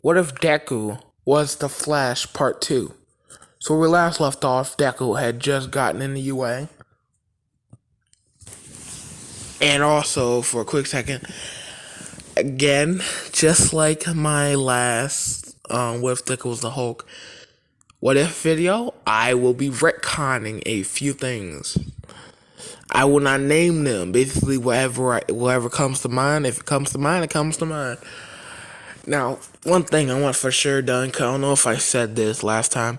What if Deku was the Flash Part 2? So where we last left off, Deku had just gotten in the UA. And also, for a quick second, again, just like my last What If Deku Was the Hulk, What If video, I will be retconning a few things. I will not name them. Basically, whatever comes to mind. If it comes to mind, it comes to mind. Now, one thing I want for sure done, cause I don't know if I said this last time.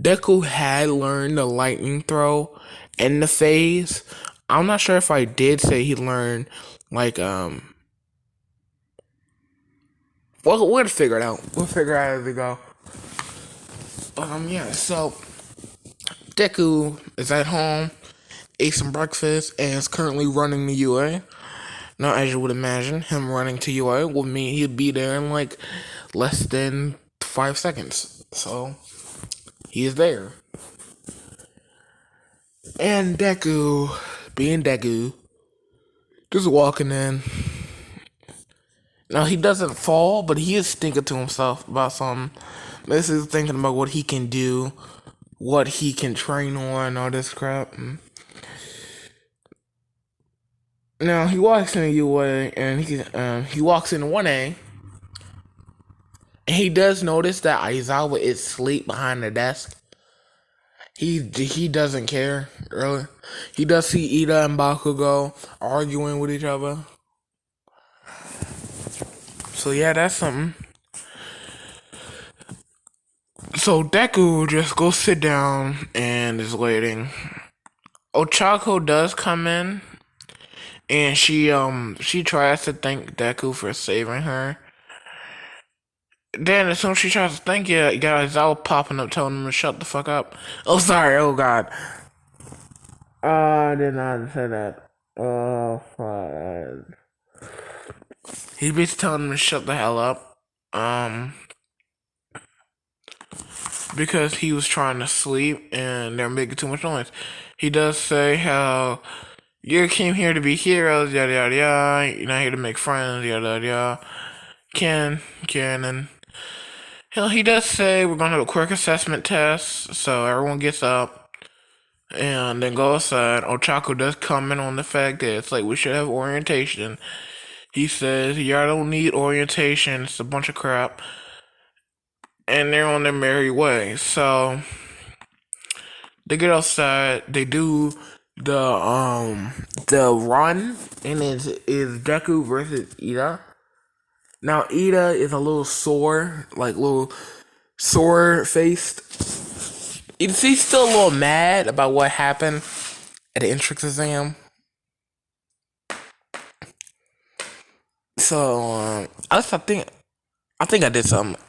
Deku had learned the lightning throw in the phase. I'm not sure if I did say he learned, well, we'll figure it out. We'll figure out as we go. Yeah, so Deku is at home, ate some breakfast, and is currently running the UA. Now, as you would imagine, him running to UA will mean he'd be there in like less than 5 seconds. So, he is there. And Deku, being Deku, just walking in. Now, he doesn't fall, but he is thinking to himself about something. This is thinking about what he can do, what he can train on, all this crap. Now, he walks in the UA, and he walks into 1A, and he does notice that Aizawa is asleep behind the desk. He doesn't care, really. He does see Ida and Bakugo arguing with each other. So yeah, that's something. So Deku just goes sit down and is waiting. Ochako does come in, and she tries to thank Deku for saving her. Then as soon as she tries to thank you, guys, I was popping up telling him to shut the fuck up. Oh, sorry. Oh, God. I did not say that. Oh, fine. He's basically telling him to shut the hell up. Because he was trying to sleep and they're making too much noise. He does say how you came here to be heroes, yada yada yada. You're not here to make friends, yada yada yada. And he does say we're gonna have a quick assessment test, so everyone gets up and then go outside. Ochako does comment on the fact that it's like we should have orientation. He says y'all don't need orientation, it's a bunch of crap. And they're on their merry way. So they get outside, they do the run, and it's Deku versus Ida. Now Ida is a little sore, faced. You can see he's still a little mad about what happened at the entrance exam. So I think I did something.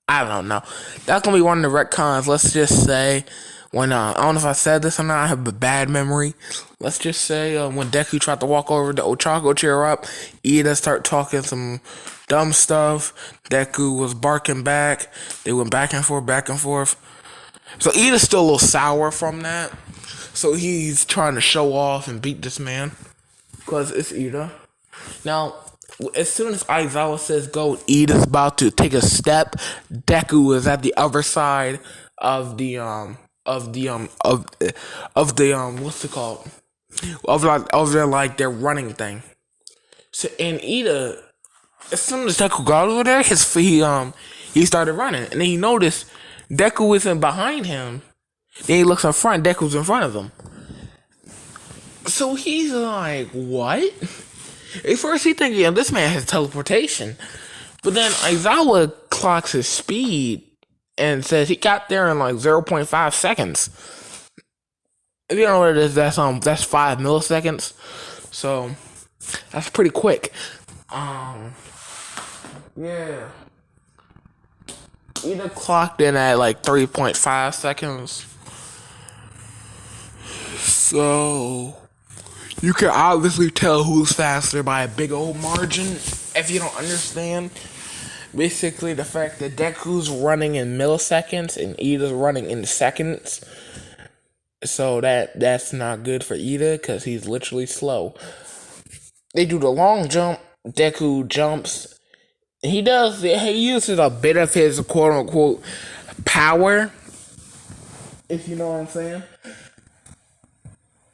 I don't know. That's gonna be one of the retcons. Let's just say when I don't know if I said this or not. I have a bad memory. Let's just say when Deku tried to walk over the Ochako cheer up, Ida started talking some dumb stuff. Deku was barking back. They went back and forth, back and forth. So Ida's still a little sour from that. So he's trying to show off and beat this man because it's Ida. Now, as soon as Aizawa says go, Ida's about to take a step. Deku is at the other side of the what's it called? Of their running thing. So and Ida, as soon as Deku got over there, he started running, and then he noticed Deku isn't behind him. Then he looks in front. Deku's in front of him. So he's like, what? At first he thinking, this man has teleportation. But then Aizawa clocks his speed and says he got there in like 0.5 seconds. If you don't know what it is, that's 5 milliseconds. So that's pretty quick. Yeah. Either clocked in at like 3.5 seconds. So you can obviously tell who's faster by a big old margin. If you don't understand, basically the fact that Deku's running in milliseconds and Ida's running in seconds. So that's not good for Ida because he's literally slow. They do the long jump. Deku jumps He uses a bit of his quote unquote power, if you know what I'm saying.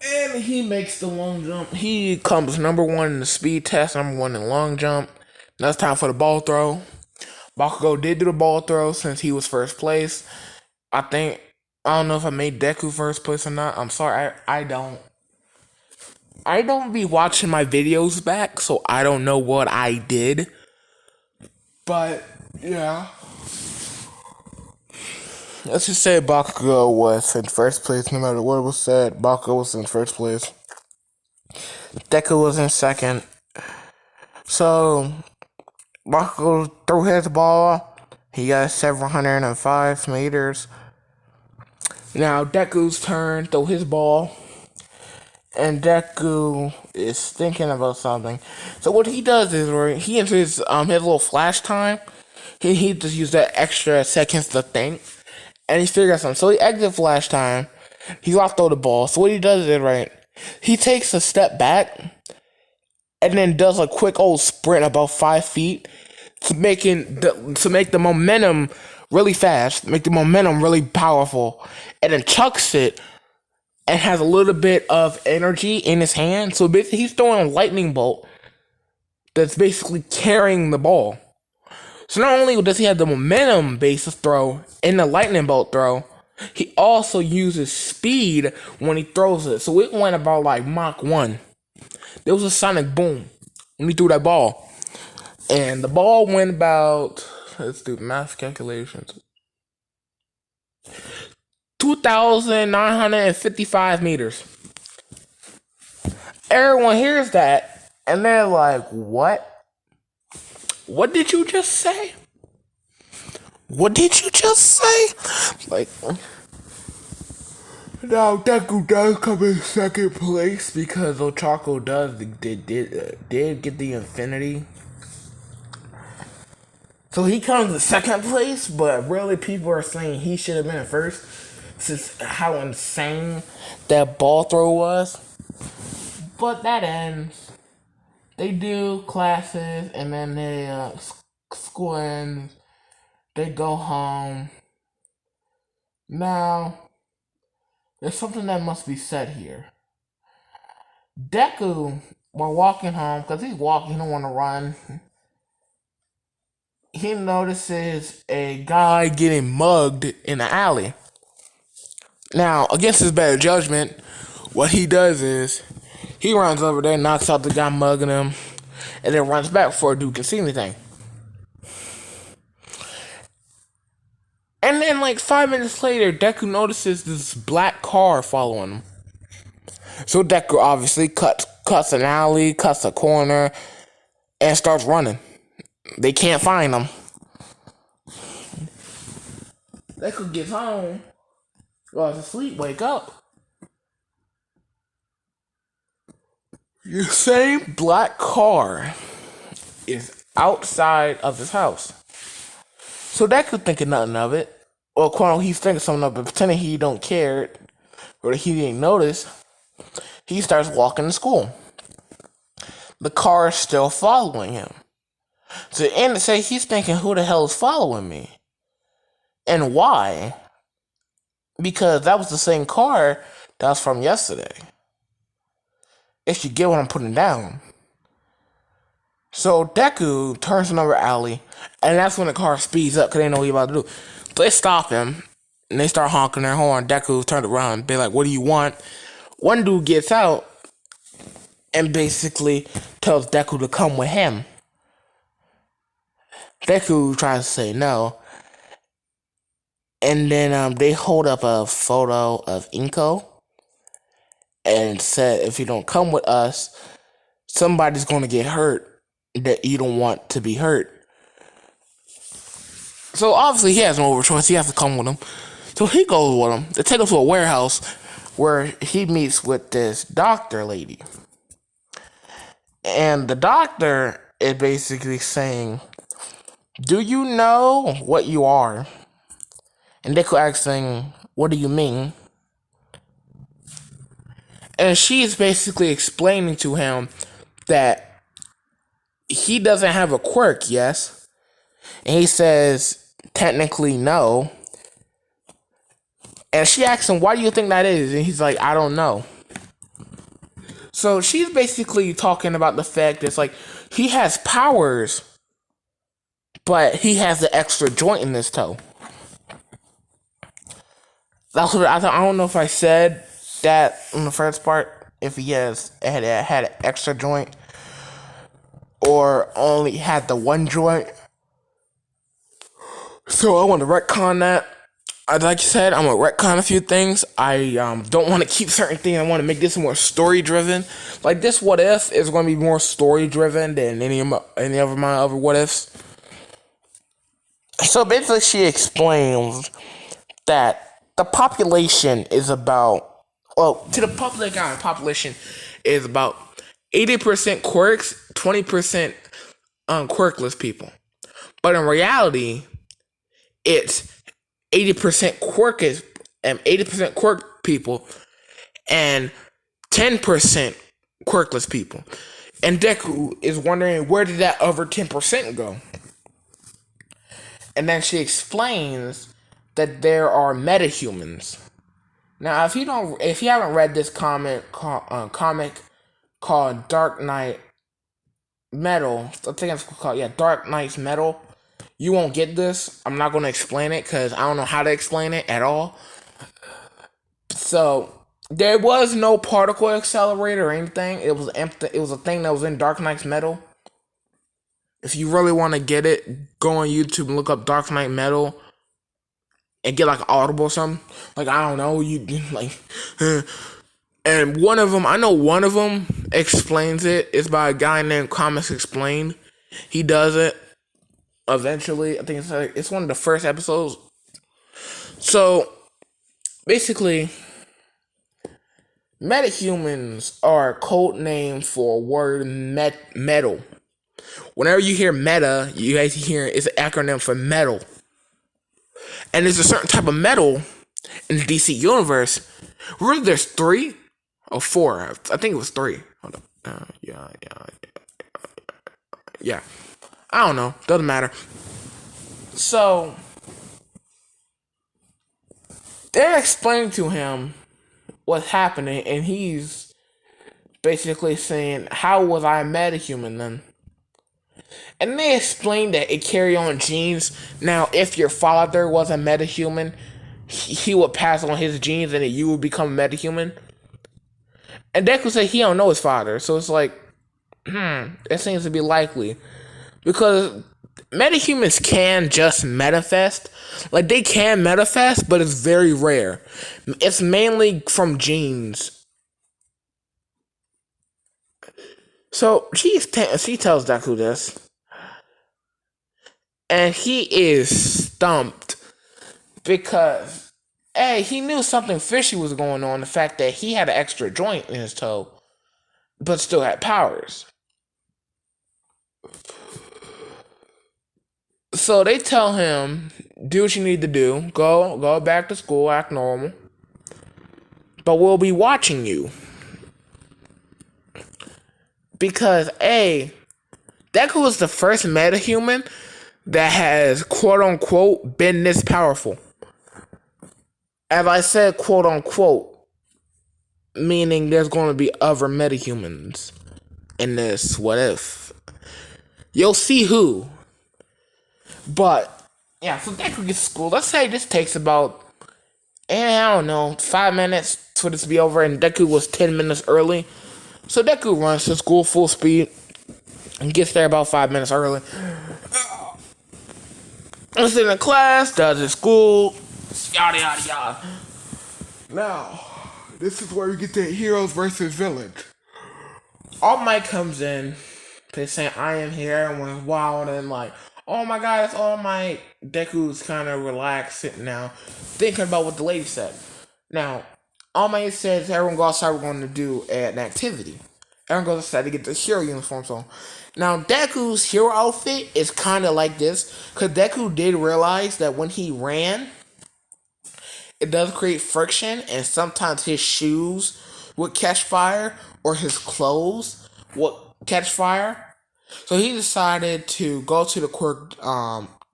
And he makes the long jump. He comes number one in the speed test, number one in the long jump. Now it's time for the ball throw. Bakugo did do the ball throw since he was first place. I don't know if I made Deku first place or not. I'm sorry, I don't be watching my videos back, so I don't know what I did. But yeah. Let's just say Bakugo was in first place. No matter what was said, Bakugo was in first place. Deku was in second. So Bakugo threw his ball. He got 705 meters. Now Deku's turn. Throw his ball. And Deku is thinking about something. So what he does is, where he enters his little flash time. He just used that extra seconds to think, and he figures something. So he exits flash time. He's off throw the ball. So what he does is, right, he takes a step back, and then does a quick old sprint about 5 feet to make the momentum really fast, make the momentum really powerful, and then chucks it and has a little bit of energy in his hand. So basically, he's throwing a lightning bolt that's basically carrying the ball. So not only does he have the momentum basis throw in the lightning bolt throw, he also uses speed when he throws it. So it went about like Mach 1. There was a sonic boom when he threw that ball. And the ball went about, let's do math calculations, 2,955 meters. Everyone hears that, and they're like, what? What did you just say? What did you just say? Like, now Deku does come in second place because Ochako did get the infinity. So he comes in second place, but really people are saying he should have been in first since how insane that ball throw was. But that ends. They do classes, and then they school ends. They go home. Now, there's something that must be said here. Deku, while walking home, because he's walking, he don't want to run, he notices a guy getting mugged in the alley. Now, against his better judgment, what he does is he runs over there, knocks out the guy mugging him, and then runs back before a dude can see anything. And then, like 5 minutes later, Deku notices this black car following him. So Deku obviously cuts an alley, cuts a corner, and starts running. They can't find him. Deku gets home, goes to sleep, wake up. The same black car is outside of his house. So Deku thinking nothing of it. Or quote, he's thinking something of it, pretending he don't care or he didn't notice. He starts walking to school. The car is still following him. So the end say he's thinking, who the hell is following me? And why? Because that was the same car that was from yesterday. If you get what I'm putting down. So Deku turns another alley, and that's when the car speeds up because they know what he's about to do. So they stop him, and they start honking their horn. Deku turned around, be like, what do you want? One dude gets out and basically tells Deku to come with him. Deku tries to say no. And then they hold up a photo of Inko and said, if you don't come with us, somebody's going to get hurt that you don't want to be hurt. So obviously he has no other choice. He has to come with him. So he goes with him. They take him to a warehouse where he meets with this doctor lady. And the doctor is basically saying, do you know what you are? And Deku asking, what do you mean? And she's basically explaining to him that he doesn't have a quirk, yes, And he says, technically, no. And she asks him, why do you think that is? And he's like, I don't know. So she's basically talking about the fact that it's like he has powers, but he has the extra joint in his toe. That's what I don't know if I said that in the first part. If he had an extra joint, or only had the one joint. So I want to retcon that. Like I said, I'm gonna retcon a few things. I don't want to keep certain things. I want to make this more story driven. Like this what if is going to be more story driven than any of my other what ifs. So basically, she explains that the population is about, well, to the public eye, population is about 80% quirks, 20% quirkless people. But in reality, it's 80% and 80% quirk people and 10% quirkless people. And Deku is wondering, where did that other 10% go? And then she explains that there are metahumans. Now, if you haven't read this comic called Dark Knight Metal, I think it's called Dark Knight's Metal, you won't get this. I'm not going to explain it because I don't know how to explain it at all. So there was no particle accelerator or anything. It was empty. It was a thing that was in Dark Knight's Metal. If you really want to get it, go on YouTube and look up Dark Knight Metal and get like Audible or something. Like, I don't know, you like. And one of them, I know one of them explains it. It's by a guy named Comics Explained. He does it eventually. I think it's one of the first episodes. So basically, metahumans are a code name for a word metal. Whenever you hear meta, you guys hear it's an acronym for metal. And there's a certain type of metal in the DC universe. Really, there's 3 or 4. I think it was 3. Hold up. Yeah. I don't know. Doesn't matter. So they're explaining to him what's happening, and he's basically saying, how was I a metahuman then? And they explained that it carry on genes. Now, if your father was a metahuman, he would pass on his genes and then you would become a metahuman. And Deku said he don't know his father, so it's like, it seems to be likely. Because metahumans can just manifest. Like, they can manifest, but it's very rare. It's mainly from genes. So, she tells Deku this. And he is stumped. Because, hey, he knew something fishy was going on. The fact that he had an extra joint in his toe, but still had powers. So they tell him, do what you need to do. Go back to school, act normal. But we'll be watching you. Because, A, Deku was the first metahuman that has, quote unquote, been this powerful. As I said, quote unquote, meaning there's going to be other metahumans in this what if. You'll see who. But, yeah, so Deku gets to school. Let's say this takes about, I don't know, 5 minutes for this to be over, and Deku was 10 minutes early. So Deku runs to school full speed and gets there about 5 minutes early. Listens in class, does his school, yada yada yada. Now, this is where we get to heroes versus villains. All Might comes in, saying, I am here, everyone's wild, and like, oh my god, it's All Might. Deku's kind of relaxed, sitting now, thinking about what the lady said. Now, All Might says, everyone go outside, we're going to do an activity. Everyone goes outside to get the hero uniforms on. Now, Deku's hero outfit is kind of like this, because Deku did realize that when he ran, it does create friction, and sometimes his shoes would catch fire, or his clothes would catch fire. So he decided to go to the quirk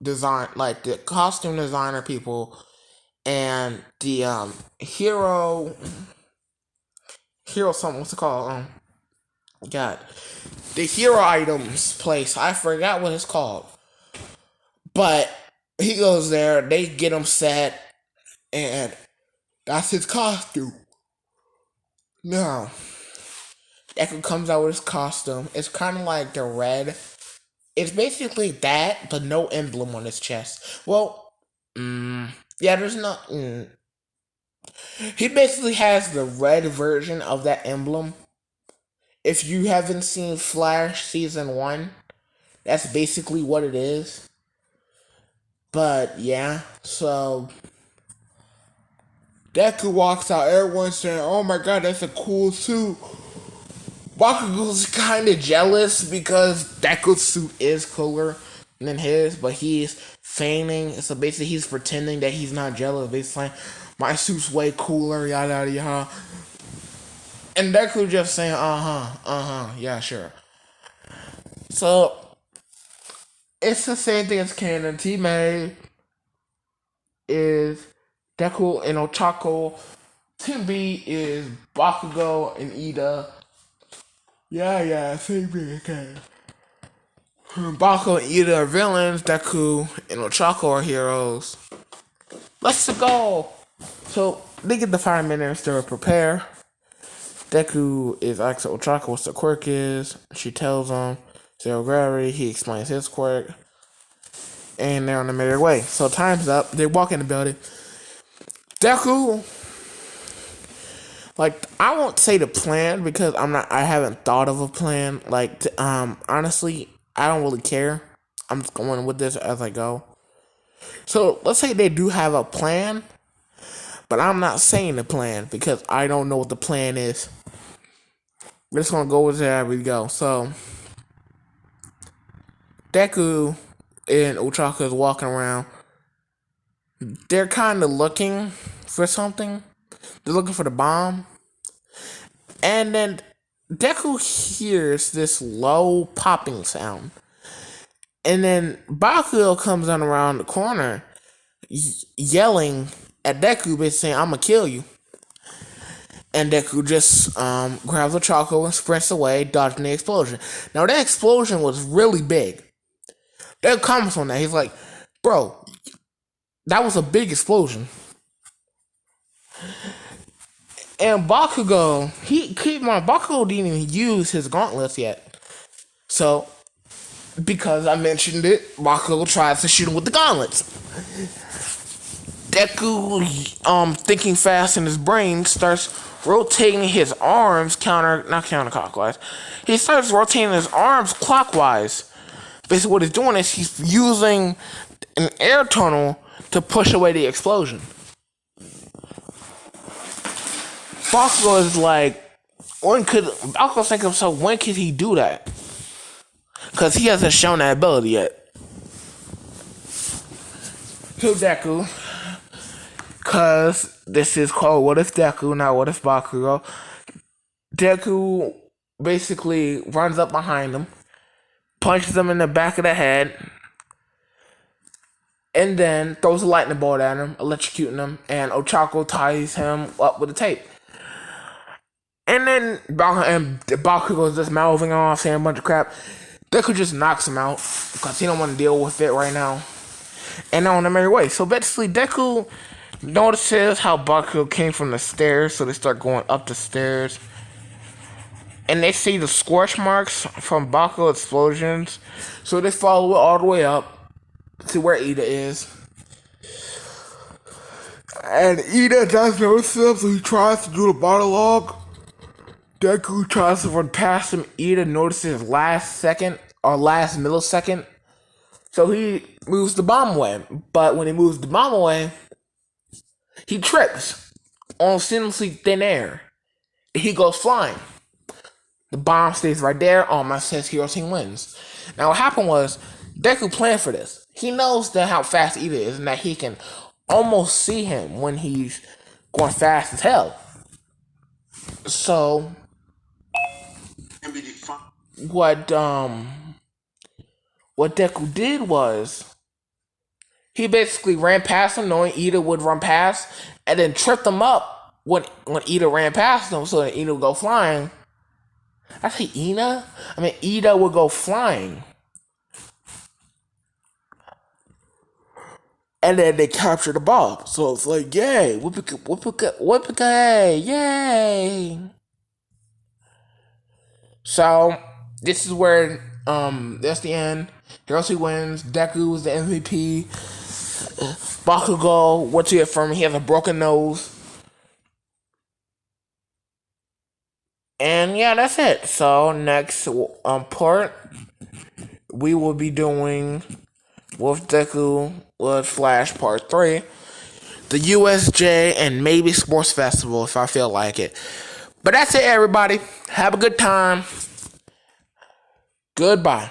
design, like the costume designer people, and the hero something, what's it called? God, the hero items place. I forgot what it's called, but he goes there. They get him set, and that's his costume. Now, Deku comes out with his costume. It's kind of like the red. It's basically that, but no emblem on his chest. Well, yeah, there's not. He basically has the red version of that emblem. If you haven't seen Flash season 1, that's basically what it is. But yeah, so Deku walks out, everyone's saying, "Oh my god, that's a cool suit." Bakugo's kind of jealous because Deku's suit is cooler than his, but he's feigning. So basically, he's pretending that he's not jealous. Basically, my suit's way cooler, yada yada yada. And Deku just saying, yeah, sure. So it's the same thing as canon. Teammate is Deku and Ochako. Team B is Bakugo and Ida. Yeah, same thing again. Bakugo and Ida are villains. Deku and Ochako are heroes. Let's go. So they get the 5 minutes to prepare. Deku is asking Ochako what the quirk is. She tells him zero gravity. He explains his quirk. And they're on the merry way. So time's up. They walk in the building. Deku, like, I won't say the plan because I haven't thought of a plan. Like, honestly, I don't really care. I'm just going with this as I go. So let's say they do have a plan, but I'm not saying the plan because I don't know what the plan is. We're just gonna go with it as we go. So Deku and Ochako is walking around. They're kind of looking for something. They're looking for the bomb. And then Deku hears this low popping sound. And then Bakugo comes on around the corner yelling at Deku, basically saying, "I'm gonna kill you." And Deku just grabs a Ochako and sprints away, dodging the explosion. Now, that explosion was really big. Deku comments on that. He's like, "Bro, that was a big explosion." And Bakugo, Bakugo didn't even use his gauntlets yet. So, because I mentioned it, Bakugo tries to shoot him with the gauntlets. Deku, thinking fast in his brain, starts rotating his arms not counterclockwise. He starts rotating his arms clockwise. Basically, what he's doing is he's using an air tunnel to push away the explosion. Bakugo is like, Bakugo's thinking himself, when could he do that? Because he hasn't shown that ability yet. To Deku, because this is called What If Deku, not What If Bakugo. Deku basically runs up behind him, punches him in the back of the head, and then throws a lightning bolt at him, electrocuting him, and Ochako ties him up with the tape. And then Bakugo is just mouthing off, saying a bunch of crap. Deku just knocks him out because he don't want to deal with it right now. And on the merry way. So basically, Deku notices how Bakugo came from the stairs, so they start going up the stairs. And they see the scorch marks from Bakugo explosions, so they follow it all the way up to where Ida is. And Ida does notice him, so he tries to do the monologue. Deku tries to run past him. Ida notices last millisecond. So he moves the bomb away. But when he moves the bomb away, he trips on seamlessly thin air. He goes flying. The bomb stays right there. My says Hero Team wins. Now what happened was, Deku planned for this. He knows that how fast Ida is and that he can almost see him when he's going fast as hell. So what Deku did was He basically ran past him, knowing Ida would run past, and then tripped him up when Ida ran past him, so that Ida would go flying. I say Ina? I mean, Ida would go flying. And then they captured the ball. So it's like, yay, whoopee, yay. So this is where that's the end. Hiroshi wins. Deku is the MVP. Bakugo, what you get from him? He has a broken nose. And yeah, that's it. So next part, we will be doing with Deku with Flash Part 3, the USJ, and maybe Sports Festival if I feel like it. But that's it, everybody. Have a good time. Goodbye.